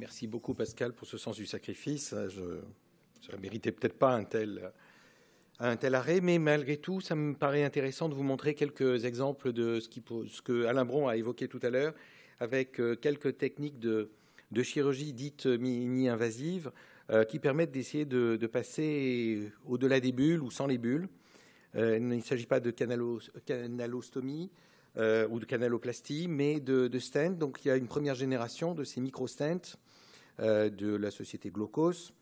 Merci beaucoup Pascal pour ce sens du sacrifice. Je ne méritais peut-être pas un tel arrêt, mais malgré tout, ça me paraît intéressant de vous montrer quelques exemples de ce que Alain Bron a évoqué tout à l'heure, avec quelques techniques de chirurgie dites mini-invasives qui permettent d'essayer de passer au-delà des bulles ou sans les bulles. Il ne s'agit pas de canalostomie ou de canaloplastie, mais de stents. Donc il y a une première génération de ces micro-stents de la société Glaukos,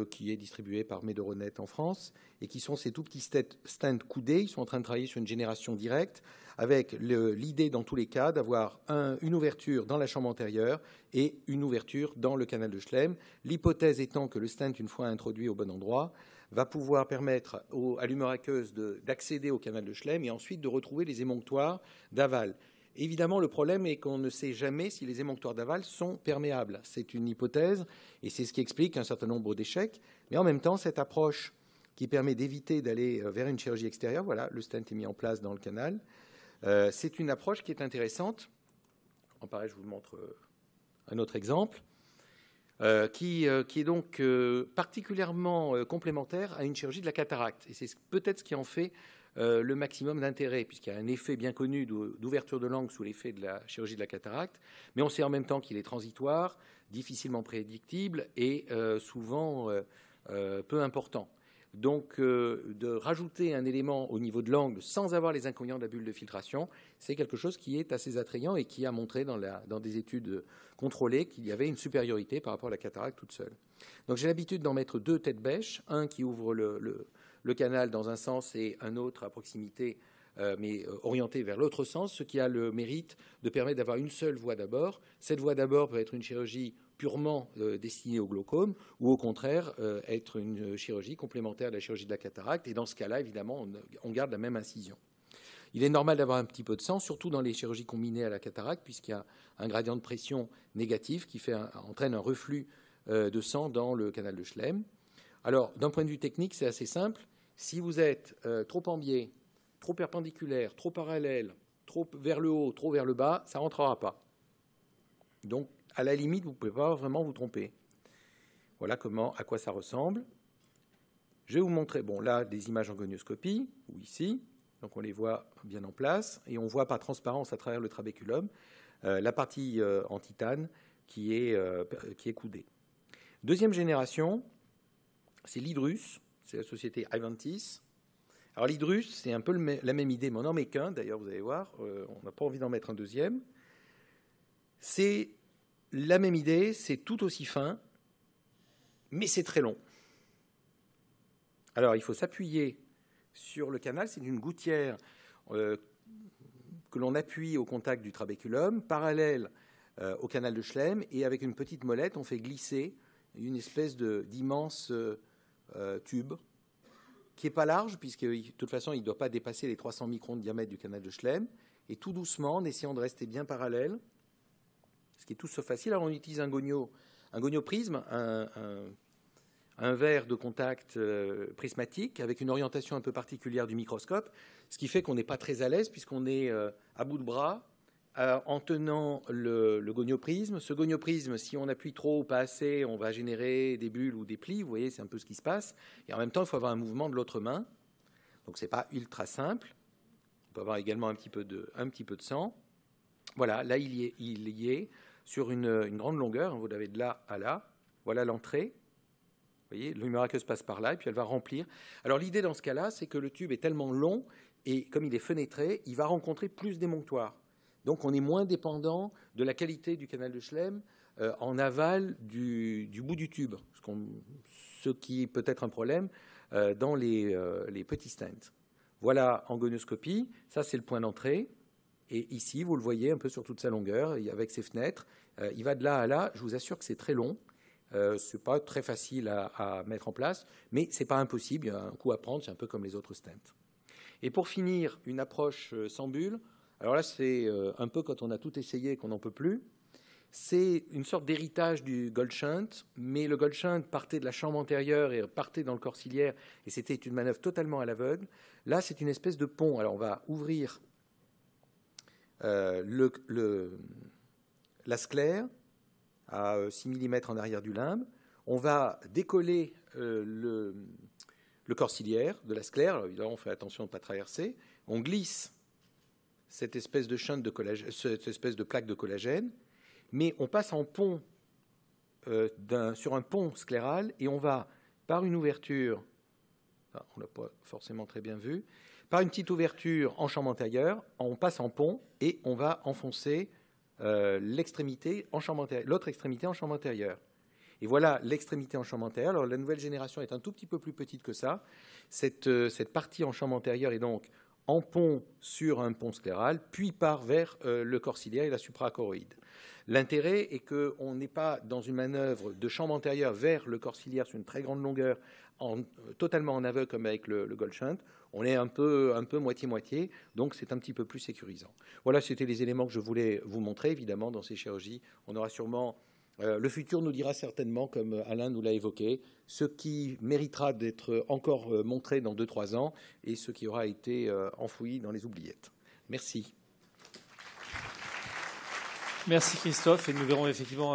qui est distribuée par Medoronet en France, et qui sont ces tout petits stents coudés. Ils sont en train de travailler sur une génération directe, avec l'idée dans tous les cas d'avoir une ouverture dans la chambre antérieure et une ouverture dans le canal de Schlemm. L'hypothèse étant que le stent, une fois introduit au bon endroit, va pouvoir permettre à l'humeur aqueuse d'accéder au canal de Schlemm et ensuite de retrouver les émonctoires d'aval. Évidemment, le problème est qu'on ne sait jamais si les émonctoires d'aval sont perméables. C'est une hypothèse et c'est ce qui explique un certain nombre d'échecs. Mais en même temps, cette approche qui permet d'éviter d'aller vers une chirurgie extérieure, voilà, le stent est mis en place dans le canal, c'est une approche qui est intéressante. En pareil, je vous montre un autre exemple, qui est donc particulièrement complémentaire à une chirurgie de la cataracte. Et c'est peut-être ce qui en fait le maximum d'intérêt, puisqu'il y a un effet bien connu d'ouverture de l'angle sous l'effet de la chirurgie de la cataracte, mais on sait en même temps qu'il est transitoire, difficilement prédictible et souvent peu important. Donc, de rajouter un élément au niveau de l'angle sans avoir les inconvénients de la bulle de filtration, c'est quelque chose qui est assez attrayant et qui a montré dans des études contrôlées qu'il y avait une supériorité par rapport à la cataracte toute seule. Donc, j'ai l'habitude d'en mettre deux têtes bêches, un qui ouvre le canal dans un sens et un autre à proximité, mais orienté vers l'autre sens, ce qui a le mérite de permettre d'avoir une seule voie d'abord. Cette voie d'abord peut être une chirurgie purement destinée au glaucome ou au contraire être une chirurgie complémentaire de la chirurgie de la cataracte. Et dans ce cas-là, évidemment, on garde la même incision. Il est normal d'avoir un petit peu de sang, surtout dans les chirurgies combinées à la cataracte, puisqu'il y a un gradient de pression négatif qui entraîne un reflux de sang dans le canal de Schlemm. Alors, d'un point de vue technique, c'est assez simple. Si vous êtes trop en biais, trop perpendiculaire, trop parallèle, trop vers le haut, trop vers le bas, ça ne rentrera pas. Donc, à la limite, vous ne pouvez pas vraiment vous tromper. Voilà à quoi ça ressemble. Je vais vous montrer, bon, là, des images en gonioscopie, ou ici. Donc, on les voit bien en place. Et on voit par transparence à travers le trabéculum la partie en titane qui est coudée. Deuxième génération, c'est l'Hydrus. C'est la société Ivantis. Alors, l'Hydrus, c'est un peu la même idée, mais on n'en met qu'un. D'ailleurs, vous allez voir, on n'a pas envie d'en mettre un deuxième. C'est la même idée, c'est tout aussi fin, mais c'est très long. Alors, il faut s'appuyer sur le canal. C'est une gouttière que l'on appuie au contact du trabéculum, parallèle au canal de Schlemm, et avec une petite molette, on fait glisser une espèce d'immense tube qui n'est pas large, puisque de toute façon, il ne doit pas dépasser les 300 microns de diamètre du canal de Schlemm, et tout doucement, en essayant de rester bien parallèle, ce qui est tout sauf facile. Alors on utilise un gonioprisme, un verre de contact prismatique avec une orientation un peu particulière du microscope, ce qui fait qu'on n'est pas très à l'aise puisqu'on est à bout de bras en tenant le gonioprisme. Ce gonioprisme, si on appuie trop ou pas assez, on va générer des bulles ou des plis. Vous voyez, c'est un peu ce qui se passe. Et en même temps, il faut avoir un mouvement de l'autre main. Donc ce n'est pas ultra simple. On peut avoir également un petit peu de sang. Voilà, là, il y est sur une grande longueur. Vous l'avez de là à là. Voilà l'entrée. Vous voyez, l'humeur aqueuse passe par là et puis elle va remplir. Alors l'idée dans ce cas-là, c'est que le tube est tellement long et comme il est fenêtré, il va rencontrer plus d'émonctoires. Donc on est moins dépendant de la qualité du canal de Schlemm en aval du bout du tube, ce qui peut être un problème dans les petits stents. Voilà en gonioscopie, ça c'est le point d'entrée. Et ici, vous le voyez un peu sur toute sa longueur, avec ses fenêtres. Il va de là à là. Je vous assure que c'est très long. Ce n'est pas très facile à mettre en place, mais ce n'est pas impossible. Il y a un coup à prendre, c'est un peu comme les autres stents. Et pour finir, une approche sans bulle. Alors là, c'est un peu quand on a tout essayé et qu'on n'en peut plus. C'est une sorte d'héritage du Goldshunt, mais le Goldshunt partait de la chambre antérieure et partait dans le corps ciliaire, et c'était une manœuvre totalement à l'aveugle. Là, c'est une espèce de pont. Alors on va ouvrir la sclère, à 6 mm en arrière du limbe. On va décoller le corps ciliaire de la sclère. Alors, évidemment, on fait attention de ne pas traverser. On glisse cette espèce de chaîne de collagène, cette espèce de plaque de collagène, mais on passe en pont sur un pont scléral et on va, par une ouverture, on ne l'a pas forcément très bien vu, par une petite ouverture en chambre antérieure, on passe en pont et on va enfoncer l'extrémité en chambre antérieure, l'autre extrémité en chambre antérieure. Et voilà l'extrémité en chambre antérieure. Alors la nouvelle génération est un tout petit peu plus petite que ça. Cette partie en chambre antérieure est donc en pont sur un pont scléral, puis part vers le corps ciliaire et la suprachoroïde. L'intérêt est qu'on n'est pas dans une manœuvre de chambre antérieure vers le corps ciliaire sur une très grande longueur, totalement en aveugle comme avec le Goldshunt. On est un peu moitié-moitié, donc c'est un petit peu plus sécurisant. Voilà, c'était les éléments que je voulais vous montrer. Évidemment, dans ces chirurgies, on aura sûrement... le futur nous dira certainement, comme Alain nous l'a évoqué, ce qui méritera d'être encore montré dans 2-3 ans et ce qui aura été enfoui dans les oubliettes. Merci. Merci Christophe, et nous verrons effectivement